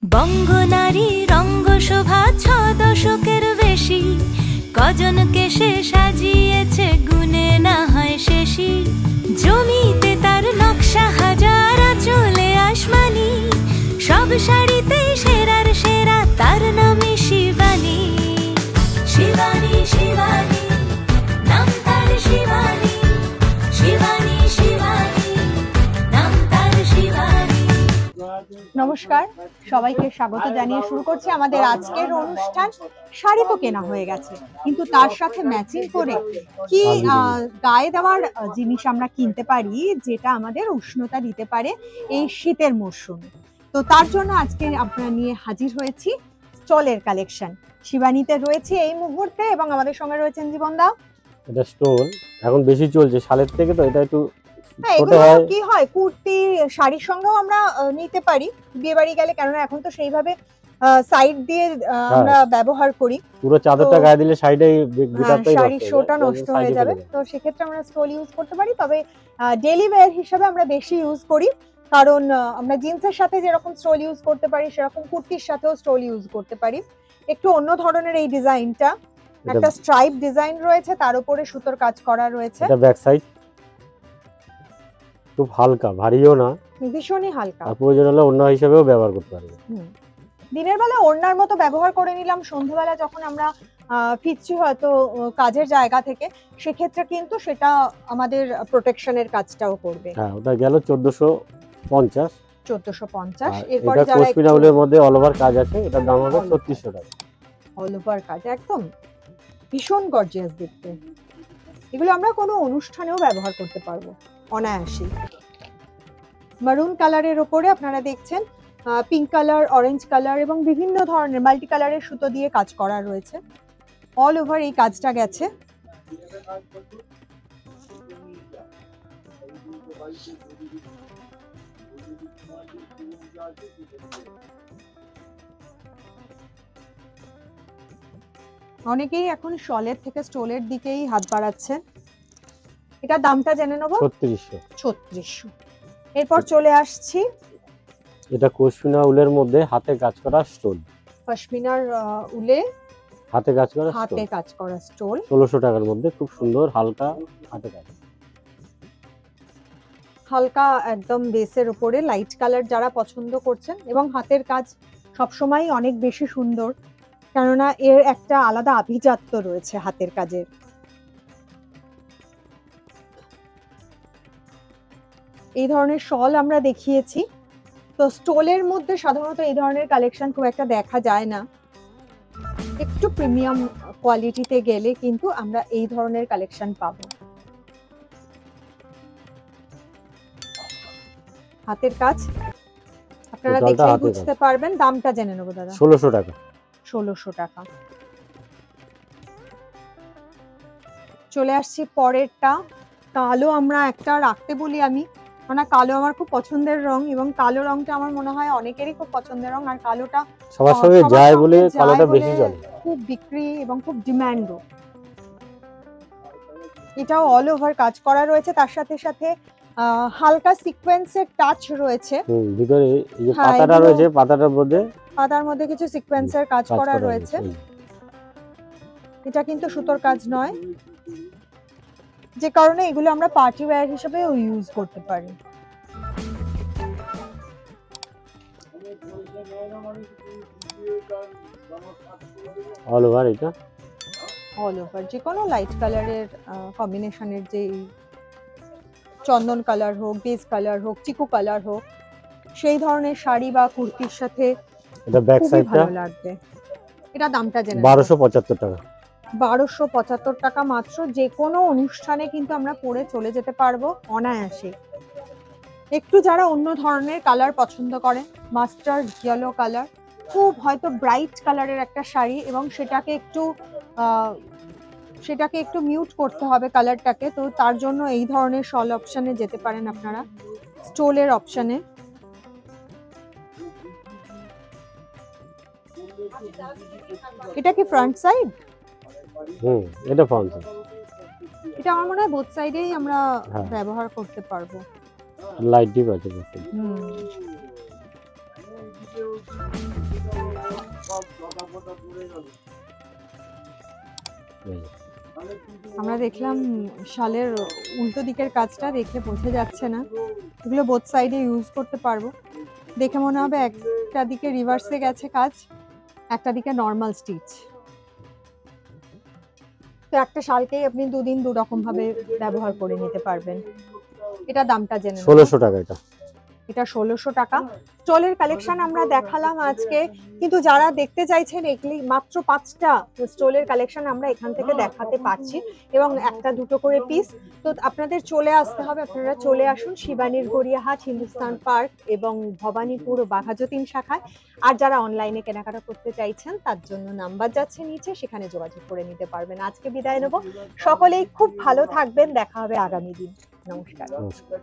বঙ্গনারী রঙ্গশোভা ৬ দশকের বেশি, কজনকে সে সাজিয়েছে গুণে না হয় শেষী। জমিতে তার নকশা হাজার, চলে আসমানি, সব শাড়িতে সেরার সেরা তার নামে শিবানী। শিবানী শিবানী নাম তার শিবানী, শিবানী শিবানী নাম তার শিবানী। নমস্কার, সবাইকে স্বাগত জানিয়ে শুরু করছি আমাদের আজকের অনুষ্ঠান। শাড়ি তো কেনা হয়ে গেছে, কিন্তু তার সাথে ম্যাচিং করে কি গায়ে দেওয়ার জিনিস আমরা কিনতে পারি, যেটা আমাদের উষ্ণতা দিতে পারে এই শীতের মরশুমে। তো তার জন্য আজকে আপনারা নিয়ে হাজির হয়েছি স্টলের কালেকশন। শিবানীতে রয়েছে এই মুহূর্তে, এবং আমাদের সঙ্গে রয়েছেন জীবন দা। এটা স্টোল এখন বেশি চলছে শালের থেকে, তো এটা একটু এগুলো কি হয়, কুর্তি শাড়ির সঙ্গেও আমরা নিতে পারি বিয়ে বাড়ি গেলে, কেননা এখন তো সেইভাবে সাইড দিয়ে আমরা ব্যবহার করি। পুরো চাদরটা গায়ে দিলে শাড়িটাই ভিতরটাই শাড়ির শোটা নষ্ট হয়ে যাবে, তো সেক্ষেত্রে আমরা স্টোল ইউজ করতে পারি। তবে ডেইলি ওয়্যার হিসেবে আমরা বেশি ইউজ করি, কারণ আমরা জিন্সের সাথে যেরকম স্টোল ইউজ করতে পারি, সেরকম কুর্তির সাথেও স্টোল ইউজ করতে পারি। একটু অন্য ধরনের এই ডিজাইনটা, একটা স্ট্রাইপ ডিজাইন রয়েছে, তার উপরে সুতোর কাজ করা রয়েছে। এটা ব্যাক সাইড, খুব হালকা, ভারীও না, ভীষণই হালকা। আর প্রয়োজন হলে ওড়না হিসেবেও ব্যবহার করতে পারবে। দিনের বেলা ওড়নার মতো ব্যবহার করে নিলাম, সন্ধ্যাবেলা যখন আমরা ফিরছি হয়তো কাজের জায়গা থেকে, সেক্ষেত্রে কিন্তু সেটা আমাদের প্রোটেকশনের কাজটাও করবে। হ্যাঁ, ওটা গেল 1450। 1450। এরপর এটা কোসপিনাউলের মধ্যে অল ওভার কাজ আছে, এটার দাম হবে 3600 টাকা। অল ওভার কাজ, একদম ভীষণ গর্জিয়াস দেখতে। এগুলো আমরা কোনো অনুষ্ঠানেও ব্যবহার করতে পারবো অনায়াসে। মারুন কালারের ওপরে আপনারা দেখছেন পিঙ্ক কালার, অরেঞ্জ কালার এবং বিভিন্ন ধরনের মাল্টি কালারের সুতো দিয়ে কাজ করা রয়েছে। অল ওভার এই কাজটা গেছে। অনেকেই এখন শলের থেকে স্টোলের দিকেই হাত বাড়াচ্ছেন। এটা দামটা জেনে নেব। 3600। এরপর চলে আসছি, এটা পশমিনা উলের মধ্যে হাতে কাজ করা স্টোল। পশমিনার উলে হাতে কাজ করা স্টোল 1600 টাকার মধ্যে, খুব সুন্দর হালকা হাতে কাজ। হালকা একদম বেসের উপরে লাইট কালার যারা পছন্দ করছেন, এবং হাতের কাজ সবসময় অনেক বেশি সুন্দর, কেননা এর একটা আলাদা আভিজাত্য রয়েছে হাতের কাজের। এই ধরনের শল আমরা দেখিয়েছি। তো স্টোলের মধ্যে সাধারণত এই ধরনের কালেকশন খুব একটা দেখা যায় না। একটু প্রিমিয়াম কোয়ালিটিতে গেলে কিন্তু আমরা এই ধরনের কালেকশন পাবো। হাতের কাজ আপনারা দেখলে বুঝতে পারবেন। দামটা জেনে নেবো দাদা। 1600 টাকা। 1600 টাকা। চলে আসছি পরেরটা। কালো আমরা একটা রাখতে বলি আমি, মানে কালো আমার খুব পছন্দের রং, এবং কালো রংটা আমার মনে হয় অনেকেরই খুব পছন্দের রং, আর কালোটা সবার সঙ্গে যায় বলে কালোটা বেশি চলে, খুব বিক্রি এবং খুব ডিমান্ডও। এটাও অল ওভার কাজ করা রয়েছে, তার সাথে সাথে হালকা সিকোয়েন্সের টাচ রয়েছে। ভিতরে এই যে পাতাটা রয়েছে, পাতার মধ্যে কিছু সিকোয়েন্সের কাজ করা রয়েছে। এটা কিন্তু সুতোর কাজ নয়, যে কারণে এগুলো আমরা পার্টি ওয়্যার হিসেবে ইউজ করতে পারি। অল ওভার, এটা অল ওভার যে কোনো লাইট কালারের কম্বিনেশনের, যে চন্দন কালার হোক, বেজ কালার হোক, চিকু কালার হোক, সেই ধরনের শাড়ি বা কুর্তির সাথে এটা ব্যাক সাইডটা ভালো লাগবে। এটা দামটা জেনে 1275 টাকা। 1275 টাকা মাত্র। যে কোনো অনুষ্ঠানে কিন্তু আমরা পরে চলে যেতে পারবো অনায়াসে। একটু যারা অন্য ধরনের কালার পছন্দ করেন, মাস্টার্ড ইয়েলো কালার, খুব হয়তো ব্রাইট কালারের একটা শাড়ি, এবং সেটাকে একটু মিউট করতে হবে কালারটাকে, তো তার জন্য এই ধরনের শল অপশনে যেতে পারেন আপনারা, স্টোলের অপশনে। এটা কি ফ্রন্ট সাইড? এটা ফ্রন্ট সাইড। এটা আমার মনে হয় বোথ সাইডেই আমরা ব্যবহার করতে পারবো। লাইট ডিপ আছে। এই যে। আমরা দেখলাম শালের উল্টো দিকের কাজটা, দেখলে বোঝা যাচ্ছে না। এগুলো বোথ সাইডে ইউজ করতে পারবো। দেখে মনে হবে একটা দিকে রিভার্সে গেছে কাজ, একটা দিকে নর্মাল স্টিচ। তো একটা শালকেই আপনি দুদিন দু রকম ভাবে ব্যবহার করে নিতে পারবেন। এটা দামটা জেনে নেব। 1600 টাকা এটা। এটা 1600 টাকা। স্টলের কালেকশন আমরা দেখালাম আজকে, কিন্তু যারা দেখতে চাইছেন এগুলি মাত্র 5টা স্টলের কালেকশন আমরা এখান থেকে দেখাতে পারছি, এবং একটা দুটো করে পিস। তো আপনাদের চলে আসতে হবে, আপনারা চলে আসুন শিবানীর গড়িয়াহাট, হিন্দুস্তান পার্ক এবং ভবানীপুর ও বাঘাযতীন শাখায়। আর যারা অনলাইনে কেনাকাটা করতে চাইছেন তার জন্য নাম্বার যাচ্ছে নিচে, সেখানে যোগাযোগ করে নিতে পারবেন। আজকে বিদায় নেব, সকলেই খুব ভালো থাকবেন, দেখা হবে আগামী দিন। নমস্কার। নমস্কার।